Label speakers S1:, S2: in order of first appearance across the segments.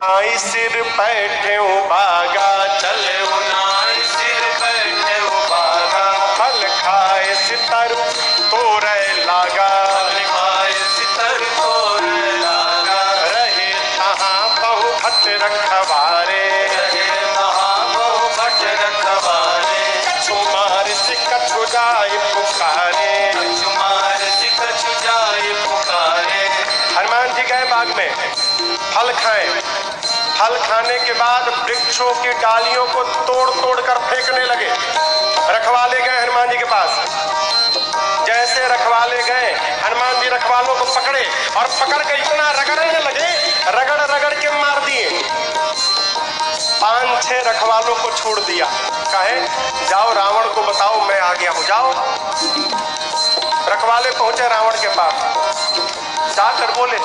S1: नाई सिर बैठे बागा चले नाई सिर बैठे बागा फल खाए सितर तोरे लागा खाए सितर तोरे लागा रहे तहाँ बहु भट रखवारे बहु भट रखवारे कछु मार से कछु जाए पुकारे कछु मार से कछु जाए पुकारे। हनुमान जी गए बाग में फल खाए। फल खाने के बाद वृक्षों की डालियों को तोड़ तोड़ कर फेंकने लगे। रखवाले गए हनुमान जी के पास। जैसे रखवाले गए हनुमान जी रखवालों को पकड़े और पकड़ के इतना रगड़ने लगे, रगड़ रगड़ के मार दिए। 5-6 रखवालों को छोड़ दिया। कहे जाओ रावण को बताओ मैं आ गया हूं, जाओ। रखवाले पहुंचे रावण के पास। जाकर बोले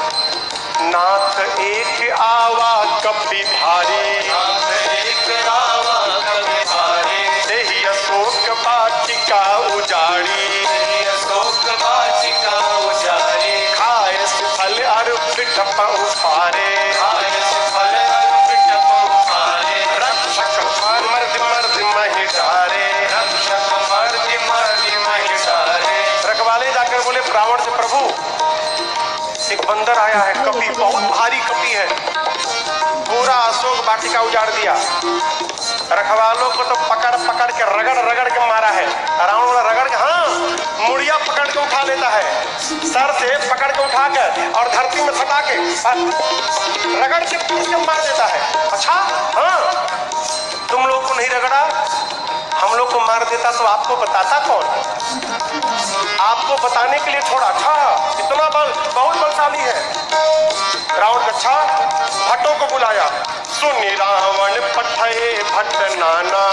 S1: नाथ एक आवा कपि भारी, नाथ एक आवा कपि भारी, देहि अशोक वाटिका उजाड़ी, देहि अशोक वाटिका उजाड़ी, खाए फल अर पिठप उफारे, खाए फल अर पिठप उफारे, रक्षक मर्द मर्द महि डारे, रक्षक मर्द मर्द महि डारे। रखवाले जाकर बोले रावण से प्रभु एक बंदर आया है, कपि बहुत भारी कपि है, पूरा अशोक वाटिका उजाड़ दिया। रखवालों को तो पकड़ पकड़ के रगड़ रगड़ के मारा है। रावण वाला रगड़ के हाँ मुड़िया पकड़ के उठा लेता है, सर से पकड़ के उठा कर और धरती में सटा के रगड़ के पीट के मार देता है। अच्छा हाँ तुम लोग को नहीं रगड़ा, हम लोग को मार देता तो आपको बताता कौन? आपको बताने के लिए छोड़ा। अच्छा इतना बल, बहुत बलशाली है। रावण अच्छा भट्टों को बुलाया। सुनी रावण पठे भट्ट नाना,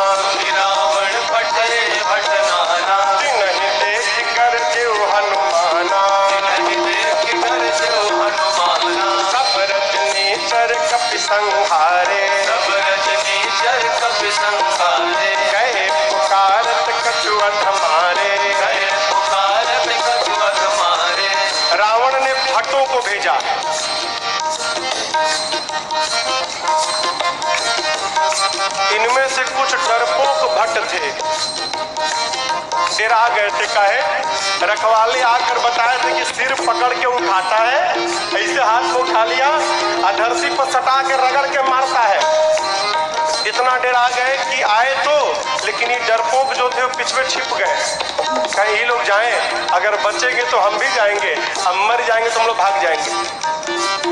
S1: रावण पठे भट्ट नाना, नहीं देख कर जीव हनुमाना, नहीं देख कर जीव हनुमाना, सब रजनीचर कपि संहारे, सब रजनीचर कपि संहारे, कहे पुकारत कछु अधमारे, कहे पुकारत कछु अधमारे। रावण ने भट्टों को भेजा। इनमें से कुछ डरपोक भट्ट थे, डरा गए थे। कहे रखवाले आकर बताए थे कि सिर पकड़ के उठाता है, ऐसे हाथ को उठा लिया धरती पर सटा के रगड़ के मारता है। इतना डरा गए कि आए तो, लेकिन ये डरपोक जो थे वो पिछले छिप गए। कहीं ये लोग जाएं, अगर बचेंगे तो हम भी जाएंगे, हम मर जाएंगे तो हम लोग भाग जाएंगे।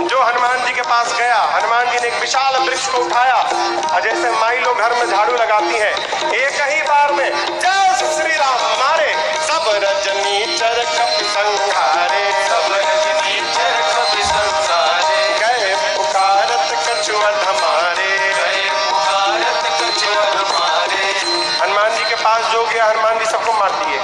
S1: जो हनुमान जी के पास गया, हनुमान जी ने एक विशाल वृक्ष को उठाया और जैसे माई लोग घर में झाड़ू लगाती हैं, एक ही बार में जय श्री राम मारे, सब रजनीचर कपि संहारे, सब रजनीचर कपि संहारे, गए पुकारत कछु अधमारे, गए पुकारत कछु अधमारे। हनुमान जी के पास जो गया हनुमान जी सबको मार दिए।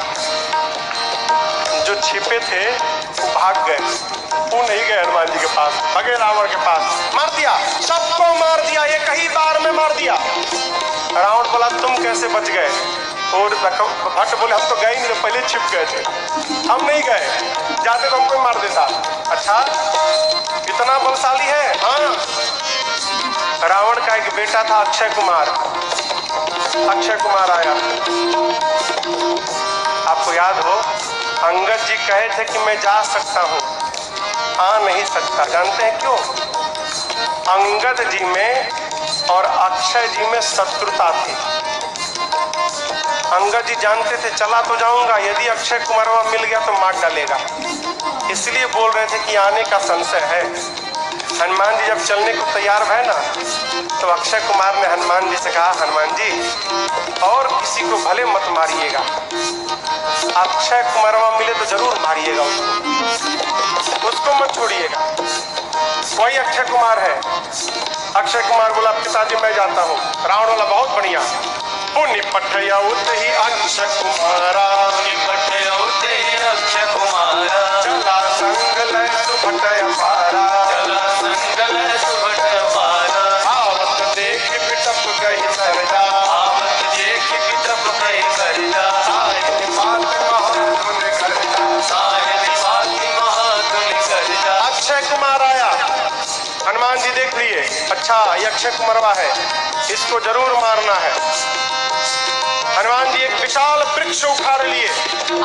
S1: जो छिपे थे वो भाग गए, वो नहीं गए हनुमान जी के पास, भगे रावण के पास, मार दिया, सबको मार दिया, एक ही बार में मार दिया। रावण बोला तुम कैसे बच गए? और भट्ट बोले हम तो गए नहीं, पहले छिप गए थे, हम नहीं गए, जाते तो हमको मार देता। अच्छा इतना बलशाली है? हाँ। रावण का एक बेटा था अक्षय कुमार। अक्षय कुमार आया, आपको याद हो अंगद जी कहे थे कि मैं जा सकता हूँ, आ नहीं सकता। जानते हैं क्यों? अंगद जी में और अक्षय जी में शत्रुता थी। अंगद जी जानते थे चला तो जाऊंगा, यदि अक्षय कुमार वहां मिल गया तो मार डालेगा, इसलिए बोल रहे थे कि आने का संशय है। हनुमान जी जब चलने को तैयार भय ना, तो अक्षय कुमार ने हनुमान जी से कहा हनुमान जी और किसी को भले मत मारिएगा, अक्षय कुमार वहां मिले तो जरूर मारिएगा उसको मत छोड़िएगा। वही अक्षय कुमार है। अक्षय कुमार बोला पिताजी मैं जाता हूँ। रावण वाला बहुत बढ़िया, पुण्य पठयौत ही अक्षय कुमारा, अक्षय कुमारा, चला संग लय सुभट अपारा, चला संग लय सुभट अपारा, आवत देख बिटप गई सरजा, आवत देख बिटप गई सरजा, साहित्य बात महागुण करजा, साहित्य बात महागुण करजा। अक्षय कुमार आया, हनुमान जी देख लिए। अच्छा ये अक्षय कुमारवा है, इसको जरूर मारना है। हनुमान जी एक विशाल वृक्ष उखाड़ लिए,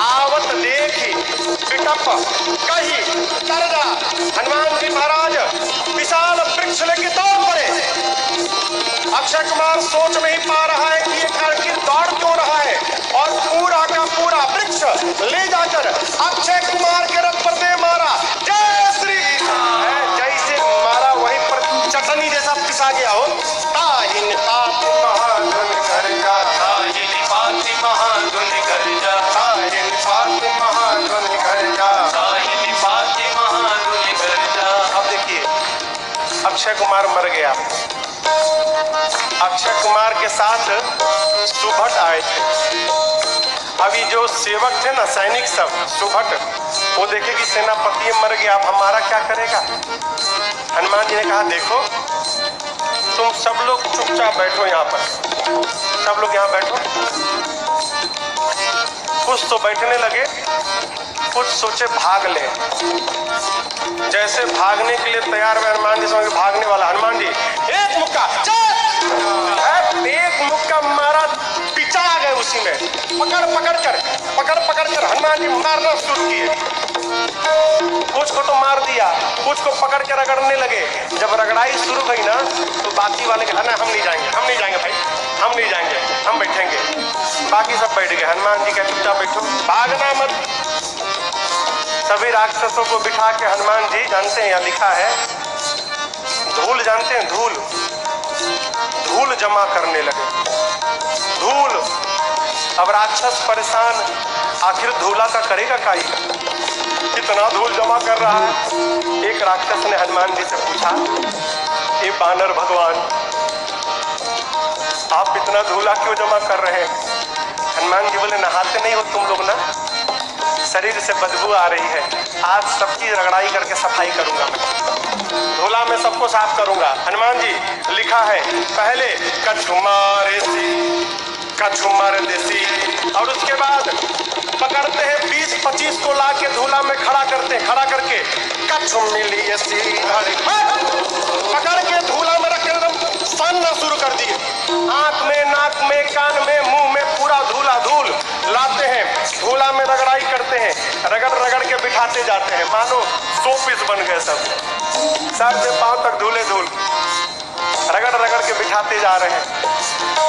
S1: आवत देखी पिटप कही करजा। हनुमान जी महाराज विशाल वृक्ष लेके दौड़ पड़े। अक्षय कुमार सोच नहीं पा रहा है कि ये आखिर दौड़ क्यों रहा है, और पूरा का पूरा वृक्ष ले जाकर अक्षय कुमार के रथ पर दे मारा। जय श्री कृष्ण। जैसे मारा वहीं पर चटनी जैसा पिसा गया हो। ताहिन पाति महाधुन कर जा, ताहिन पाति महाधुन कर जा, ताहिन पाति महाधुन कर जा, ताहिन पाति महाधुन कर जा। अब देखिए अक्षय कुमार मर गया। अक्षय कुमार के साथ सुभट आए थे। अभी जो सेवक थे ना, सैनिक सब, सुभट, वो देखे कि सेनापति मर गया, अब हमारा क्या करेगा। हनुमान जी ने कहा देखो तुम सब लोग चुपचाप बैठो यहाँ पर, सब लोग यहाँ बैठो। कुछ तो बैठने लगे, कुछ सोचे भाग ले। जैसे भागने के लिए तैयार हुए हनुमान जी, समझ भागने वाला। हनुमान जी एक मुक्का, एक मुक्का मारा, पिचा गए उसी में। पकड़ पकड़ कर हनुमान जी मारना शुरू किए। कुछ को तो मार दिया, कुछ को पकड़ के रगड़ने लगे। जब रगड़ाई शुरू हुई ना, तो बाकी वाले कहा ना हम नहीं जाएंगे, हम नहीं जाएंगे भाई, हम नहीं जाएंगे, हम बैठेंगे। बाकी सब बैठ गए। हनुमान जी कहे चुपचाप बैठो, भागना मत। सभी राक्षसों को बिठा के हनुमान जी, जानते हैं यहाँ लिखा है धूल, जानते हैं धूल, धूल जमा करने लगे। धूल, अब राक्षस परेशान, आखिर धूला का करेगा काई, कितना धूल जमा कर रहा है। एक राक्षस ने हनुमान जी से पूछा, ये बानर भगवान आप इतना धूला क्यों जमा कर रहे हैं। हनुमान जी बोले नहाते नहीं हो तुम लोग ना, शरीर से बदबू आ रही है, आज सबकी रगड़ाई करके सफाई करूंगा मैं, धूला में सबको साफ करूंगा। हनुमान जी लिखा है पहले कछुमार देसी, और उसके बाद पकड़ते हैं 20-25 को ला के धूला में खड़ा करते हैं, खड़ा करके पकड़ के धूला में रख के एकदम सानना शुरू कर दिए। आंख में, नाक में, कान में, मुंह में पूरा धूला धूल लाते हैं, धूला में रगड़ाई करते हैं, रगड़ रगड़ के बिठाते जाते हैं, मानो 100 पीस बन गए सब, सर से पांव तक धूले धूल, रगड़ रगड़ के बिठाते जा रहे हैं।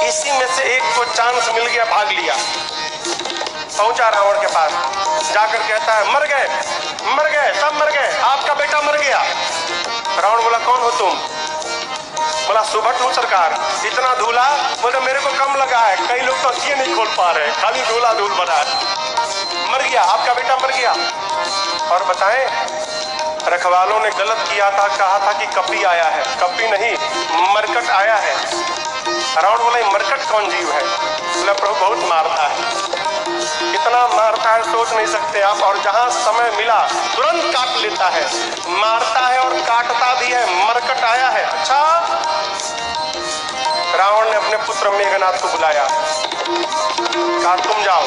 S1: इसी में से एक को चांस मिल गया, भाग लिया, पहुंचा रावण के पास, जाकर कहता है मर गए, मर गए, सब मर गए, आपका बेटा मर गया। रावण बोला कौन हो तुम। बोला सुभट हूँ सरकार। इतना धूला, बोले मेरे को कम लगा है, कई लोग तो अखियां नहीं खोल पा रहे, खाली धूला धूल बना है। मर गया, आपका बेटा मर गया। और बताएं रखवालों ने गलत किया था, कहा था कि कपी आया है, कपी नहीं मरकट आया है। रावण बोला मरकट कौन जीव है। बोला प्रभु बहुत मारता है, इतना मारता है सोच नहीं सकते आप, और जहां समय मिला तुरंत काट लेता है, मारता है और काटता भी है, मरकट आया है। अच्छा, रावण ने अपने पुत्र मेघनाथ को बुलाया, कहा तुम जाओ,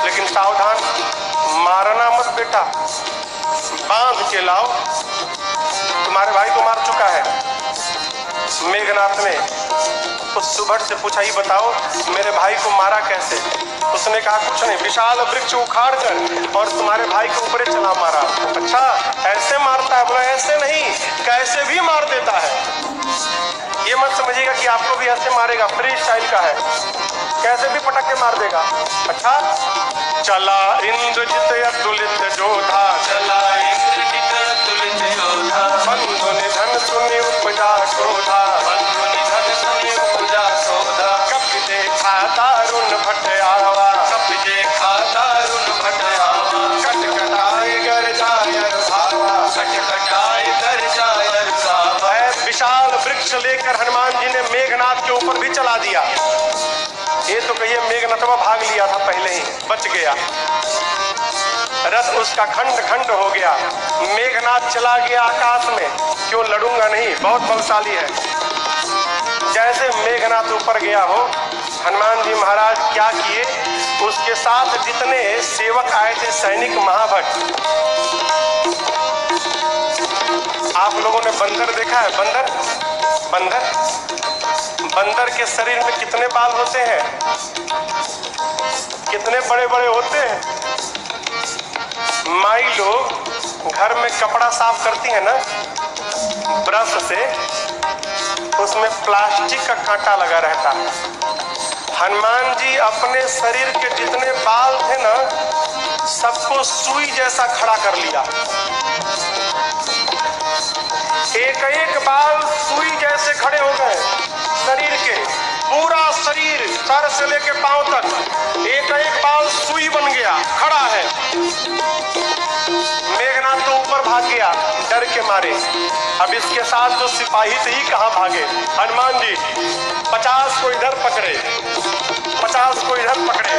S1: लेकिन सावधान, मारना मत बेटा, बांध के लाओ, तुम्हारे भाई को मार चुका है। मेघनाथ ने उस सुभट से पूछा, ये बताओ मेरे भाई को मारा कैसे। उसने कहा कुछ नहीं, विशाल वृक्ष उखाड़ कर और तुम्हारे भाई के ऊपर चला मारा। अच्छा ऐसे मारता है। बोला ऐसे नहीं, कैसे भी मार देता है। ये मत समझिएगा कि आपको भी ऐसे मारेगा, फ्री स्टाइल का है, कैसे भी पटक के मार देगा। अच्छा, चला इंद्रजित अतुलित जोधा, चला इंद्रजित अतुलित जोधा, बंधु निधन सुनि उपजा क्रोधा, बंधु निधन सुनि उपजा क्रोधा, कपि देखा दारुण भट आवा, कपि देखा दारुण भट आवा, कटकटाए गर जाय भावा, कटकटाए गर जाय भावा। विशाल वृक्ष लेकर हनुमान जी ने मेघनाथ के ऊपर भी चला दिया। ये तो कहिए मेघनाथवा भाग लिया था, पहले ही बच गया, रथ उसका खंड खंड हो गया। मेघनाथ चला गया आकाश में, क्यों लड़ूंगा नहीं, बहुत बलशाली है। जैसे मेघनाथ ऊपर गया हो, हनुमान जी महाराज क्या किए, उसके साथ जितने सेवक आए थे सैनिक महाभट, आप लोगों ने बंदर देखा है, बंदर बंदर, बंदर के शरीर में कितने बाल होते हैं? कितने बड़े बड़े होते हैं। माई लोग घर में कपड़ा साफ करती है ना ब्रश से, उसमें प्लास्टिक का कांटा लगा रहता है। हनुमान जी अपने शरीर के जितने बाल थे ना, सबको सुई जैसा खड़ा कर लिया। एक एक बाल सुई जैसे खड़े हो गए शरीर के, पूरा शरीर सर से लेके पांव तक एक एक बाल सुई बन गया, खड़ा है। मेघनाथ तो ऊपर भाग गया डर के मारे। अब इसके साथ जो सिपाही थे ही कहाँ भागे। हनुमान जी 50 को इधर पकड़े, 50 को इधर पकड़े,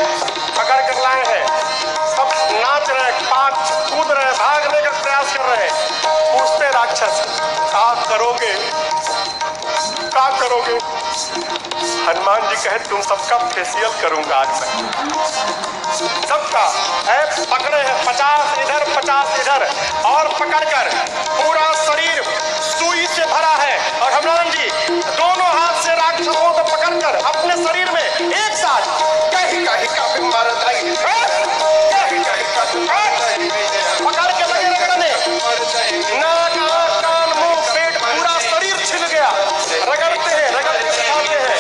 S1: पकड़ कर लाए हैं। सब नाच रहे, कूद रहे, भागने का प्रयास कर रहे हैं। पूछते राक्षस, क्या करोगे, क्या करोगे? हनुमान जी कहे, तुम सबका फेशियल करूंगा आज मैं, सबका। पकड़े हैं 50 इधर 50 इधर, और पकड़कर पूरा शरीर सुई से भरा है। और हनुमान जी दोनों हाथ से राक्षसों को पकड़कर अपने शरीर में एक साथ पकड़ के लगे रगड़ने। नाक, आंख, कान, मुंह, पेट, पूरा शरीर छिल गया। रगड़ते हैं, रगड़ते हैं।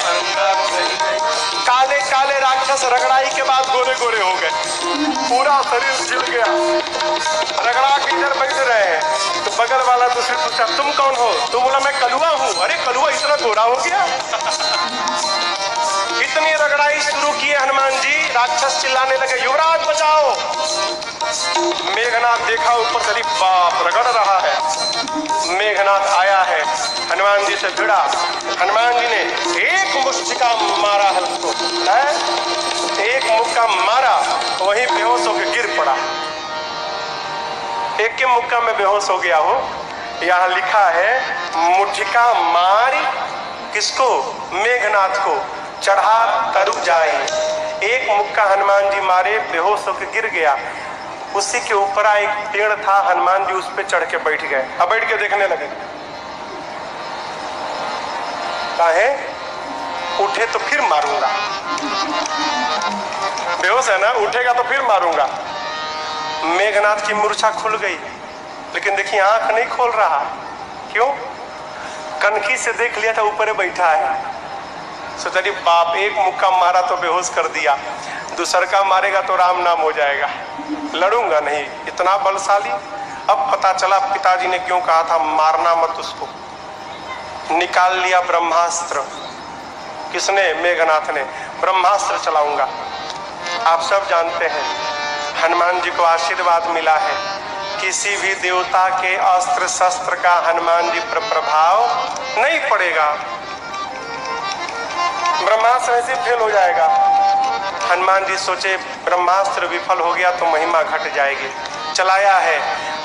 S1: काले काले राक्षस रगड़ाई के बाद गोरे गोरे हो गए, पूरा शरीर छिल गया। रगड़ा के इधर बैठ रहे हैं तो बगल वाला दूसरे पूछा, तुम कौन हो? तो बोला, मैं कलुआ हूँ। अरे कलुआ इतना गोरा हो गया? इतनी रगड़ाई शुरू किए हनुमान जी, राक्षस चिल्लाने लगे, युवराज बचाओ। मेघनाथ देखा ऊपर से, बाप रगड़ रहा है। मेघनाथ आया है, हनुमान जी से भिड़ा। हनुमान जी ने एक मुक्का मारा है उसको, एक मुक्का मारा, वहीं बेहोश होकर गिर पड़ा। एक के मुक्का में बेहोश हो गया हो। यहाँ लिखा है, मुठिका मारी किसको? मेघनाथ को, चढ़ा तरु जाए। एक मुक्का हनुमान जी मारे, बेहोश होकर गिर गया। उसी के ऊपर एक पेड़ था, हनुमान जी उस पे चढ़ के बैठ गए। अब बैठ के देखने लगे, काहे? उठे तो फिर मारूंगा, बेहोश है ना, उठेगा तो फिर मारूंगा। मेघनाथ की मूर्छा खुल गई, लेकिन देखिए आंख नहीं खोल रहा। क्यों? कनखी से देख लिया था ऊपर बैठा है। सोचा बाप, एक मुक्का मारा तो बेहोश कर दिया, दूसर का मारेगा तो राम नाम हो जाएगा, लड़ूंगा नहीं, इतना बलशाली। अब पता चला पिताजी ने क्यों कहा था मारना मत उसको। निकाल लिया ब्रह्मास्त्र। किसने? मेघनाथ ने। ब्रह्मास्त्र चलाऊंगा। आप सब जानते हैं हनुमान जी को आशीर्वाद मिला है, किसी भी देवता के अस्त्र शस्त्र का हनुमान जी पर प्रभाव नहीं पड़ेगा, ब्रह्मास्त्र ऐसे फेल हो जाएगा। हनुमान जी सोचे ब्रह्मास्त्र विफल हो गया तो महिमा घट जाएगी। चलाया है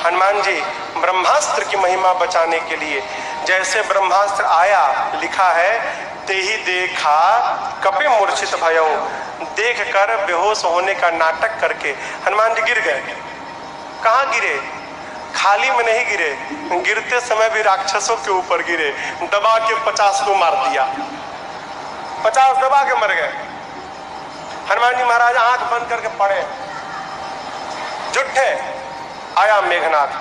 S1: हनुमान जी ब्रह्मास्त्र की महिमा बचाने के लिए। जैसे ब्रह्मास्त्र आया, लिखा है, तेही देखा कपे मूर्छित भयो, देख कर बेहोश होने का नाटक करके हनुमान जी गिर गए। कहाँ गिरे? खाली में नहीं गिरे, गिरते समय भी राक्षसों के ऊपर गिरे। दबा के 50 को मार दिया, 50 दबा के मर गए। हनुमान जी महाराज आंख बंद करके पड़े, जुट्ठे। आया मेघनाथ,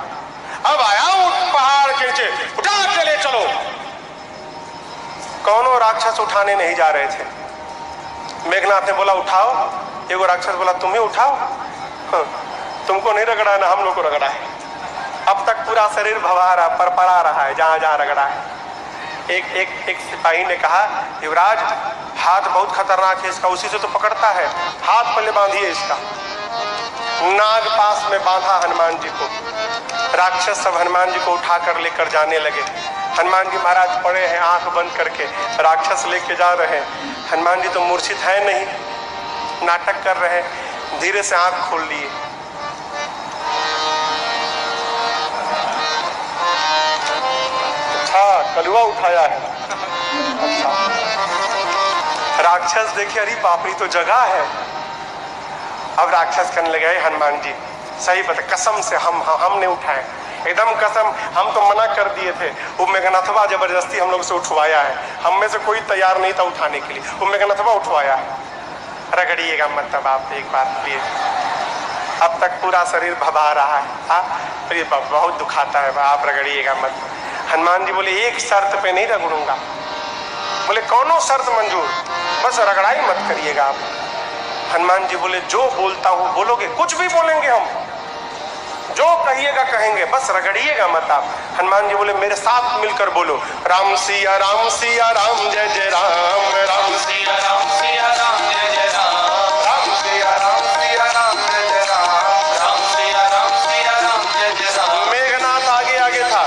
S1: अब आया पहाड़ के नीचे, उठा के ले चलो। कौनों राक्षस उठाने नहीं जा रहे थे। मेघनाथ ने बोला उठाओ। एगो राक्षस बोला तुम ही उठाओ, तुमको नहीं रगड़ा ना, हम लोग को रगड़ा है। अब तक पूरा शरीर भवा रहा, परपरा रहा है जहां जहां रगड़ा है। एक सिपाही ने कहा, युवराज हाथ बहुत खतरनाक है इसका, उसी से तो पकड़ता है, हाथ पहले बांधिए इसका। नाग पास में बांधा हनुमान जी को। राक्षस सब हनुमान जी को उठा कर लेकर जाने लगे। हनुमान जी महाराज पड़े हैं आंख बंद करके, राक्षस लेके जा रहे हैं। हनुमान जी तो मूर्छित है नहीं, नाटक कर रहे हैं। धीरे से आंख खोल लिए। अच्छा, कलुआ उठाया है। अच्छा, राक्षस देखे, अरे बाप रे तो जगह है। अब राक्षस कहने लगे, हनुमान जी सही बता, कसम से हमने उठाए। एकदम कसम, हम तो मना कर दिए थे। वो मेघनाथवा जबरदस्ती हम लोग से उठवाया है, हम में से कोई तैयार नहीं था उठाने के लिए, वो मेघनाथवा उठवाया है। रगड़िएगा मतलब आप एक बार प्लीज, अब तक पूरा शरीर भभा रहा है, हाँ ये बहुत दुखाता है, आप रगड़िएगा मत। हनुमान जी बोले एक शर्त पे नहीं रगड़ूंगा। बोले कौनो शर्त मंजूर, बस रगड़ाई मत करिएगा आप। हनुमान जी बोले जो बोलता हूँ बोलोगे, कुछ भी बोलेंगे हम, जो कहिएगा कहेंगे, बस रगड़िएगा मत आप। हनुमान जी बोले मेरे साथ मिलकर बोलो, राम सिया राम जय जय राम, राम सिया राम जय जय राम, राम सिया राम जय जय राम, राम सिया राम जय जय राम। मेघनाथ आगे आगे था,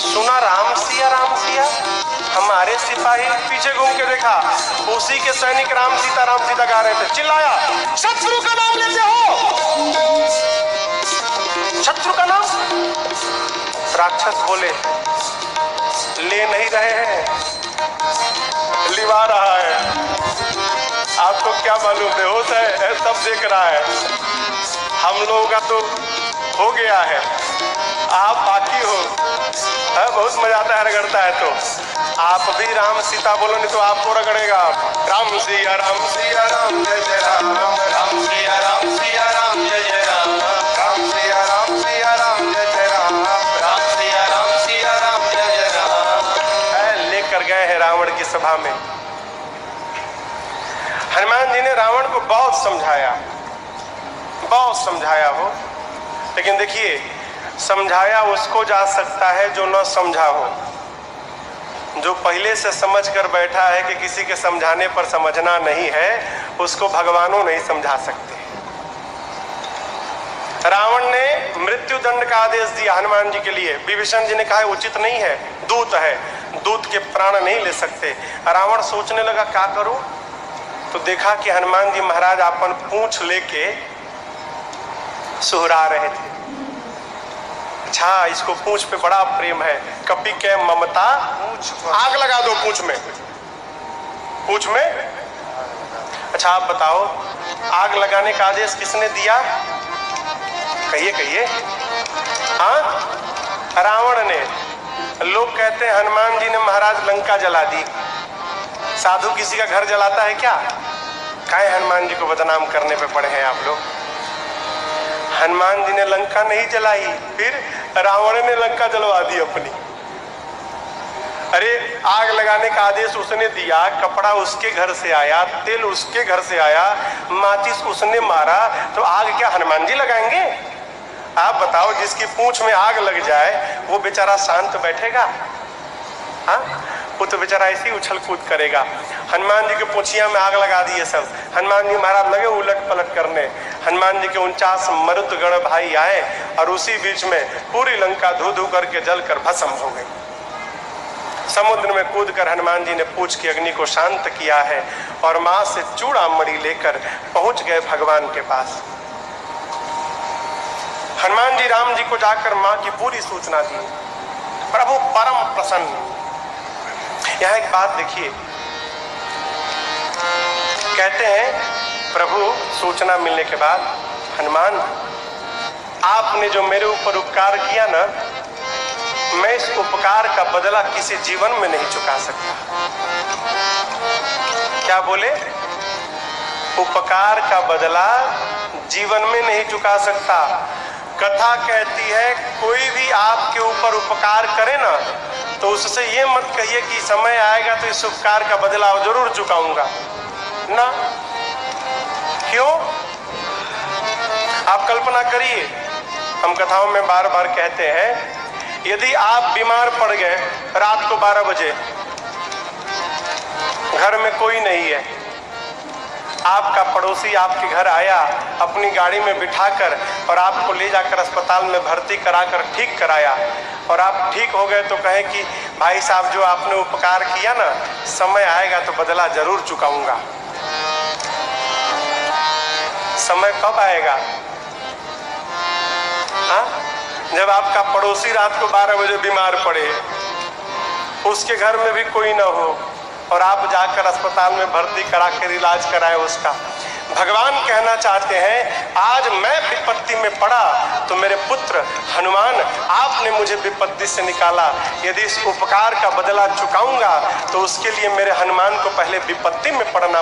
S1: सुना राम सिया हमारे सिपाही पीछे घूम के देखा, उसी के सैनिक राम सीता गा रहे थे। चिल्लाया शत्रु का नाम लेते हो, शत्रु का नाम। राक्षस बोले ले नहीं रहे हैं, लिवा रहा है। आपको क्या मालूम, बेहोश है, सब देख रहा है। हम लोगों का तो हो गया है, आप बाकी हो। है बहुत मजा आता है, रगड़ता है तो आप भी राम सीता बोलो, नहीं तो आपको रगड़ेगा। राम सिया राम जय जय राम, राम सिया राम जय जय राम, राम सिया राम जय जय राम, राम सिया राम जय जय राम। लेकर गए हैं रावण की सभा में। हनुमान जी ने रावण को बहुत समझाया हो, लेकिन देखिए समझाया उसको जा सकता है जो न समझा हो। जो पहले से समझ कर बैठा है कि किसी के समझाने पर समझना नहीं है, उसको भगवानों नहीं समझा सकते। रावण ने मृत्यु दंड का आदेश दिया हनुमान जी के लिए। विभीषण जी ने कहा उचित नहीं है, दूत है, दूत के प्राण नहीं ले सकते। रावण सोचने लगा क्या करूं, तो देखा कि हनुमान जी महाराज अपन पूंछ लेके सुहरा रहे थे। अच्छा इसको पूंछ पे बड़ा प्रेम है, कपि के ममता आग लगा दो पूंछ में। अच्छा आप बताओ आग लगाने का आदेश किसने दिया, कहिए। हाँ रावण ने। लोग कहते हैं हनुमान जी ने महाराज लंका जला दी। साधु किसी का घर जलाता है क्या? काहे हनुमान जी को बदनाम करने पे पड़े हैं आप लोग। हनुमान जी ने लंका नहीं जलाई, फिर रावण ने लंका जलवा दी अपनी। अरे आग लगाने का आदेश उसने दिया, कपड़ा उसके घर से आया, तेल उसके घर से आया, माचिस उसने मारा, तो आग क्या हनुमान जी लगाएंगे? आप बताओ जिसकी पूंछ में आग लग जाए वो बेचारा शांत बैठेगा? हाँ वो तो बेचारा ऐसे ही उछल कूद करेगा। हनुमान जी के पूंछिया में आग लगा दिए सब। हनुमान जी महाराज लगे उलट पलट करने। हनुमान जी के 49 मरुदगण भाई आए और उसी बीच में पूरी लंका धू धू करके जलकर भस्म हो गई। समुद्र में कूदकर हनुमान जी ने पूंछ की अग्नि को शांत किया है और मां से चूड़ामणि लेकर पहुंच गए भगवान के पास। हनुमान जी राम जी को जाकर मां की पूरी सूचना दी। प्रभु परम प्रसन्न। यहाँ एक बात देखिए, कहते हैं प्रभु सूचना मिलने के बाद, हनुमान आपने जो मेरे ऊपर उपकार किया ना, मैं इस उपकार का बदला किसी जीवन में नहीं चुका सकता। क्या बोले? उपकार का बदला जीवन में नहीं चुका सकता। कथा कहती है कोई भी आपके ऊपर उपकार करे ना, तो उससे ये मत कहिए कि समय आएगा तो इस उपकार का बदला जरूर चुकाऊंगा ना। क्यों? आप कल्पना करिए, हम कथाओं में बार बार कहते हैं, यदि आप बीमार पड़ गए रात को 12 बजे, घर में कोई नहीं है, आपका पड़ोसी आपके घर आया अपनी गाड़ी में बिठाकर और आपको ले जाकर अस्पताल में भर्ती कराकर ठीक कराया, और आप ठीक हो गए तो कहें कि भाई साहब जो आपने उपकार किया ना, समय आएगा तो बदला जरूर चुकाऊंगा। समय कब आएगा? हाँ? जब आपका पड़ोसी रात को 12 बजे बीमार पड़े, उसके घर में भी कोई ना हो और आप जाकर अस्पताल में भर्ती करा कर इलाज कराए उसका। भगवान कहना चाहते हैं आज मैं विपत्ति में पड़ा तो मेरे पुत्र हनुमान आपने मुझे विपत्ति से निकाला। यदि इस उपकार का बदला चुकाऊंगा तो उसके लिए मेरे हनुमान को पहले विपत्ति में पड़ना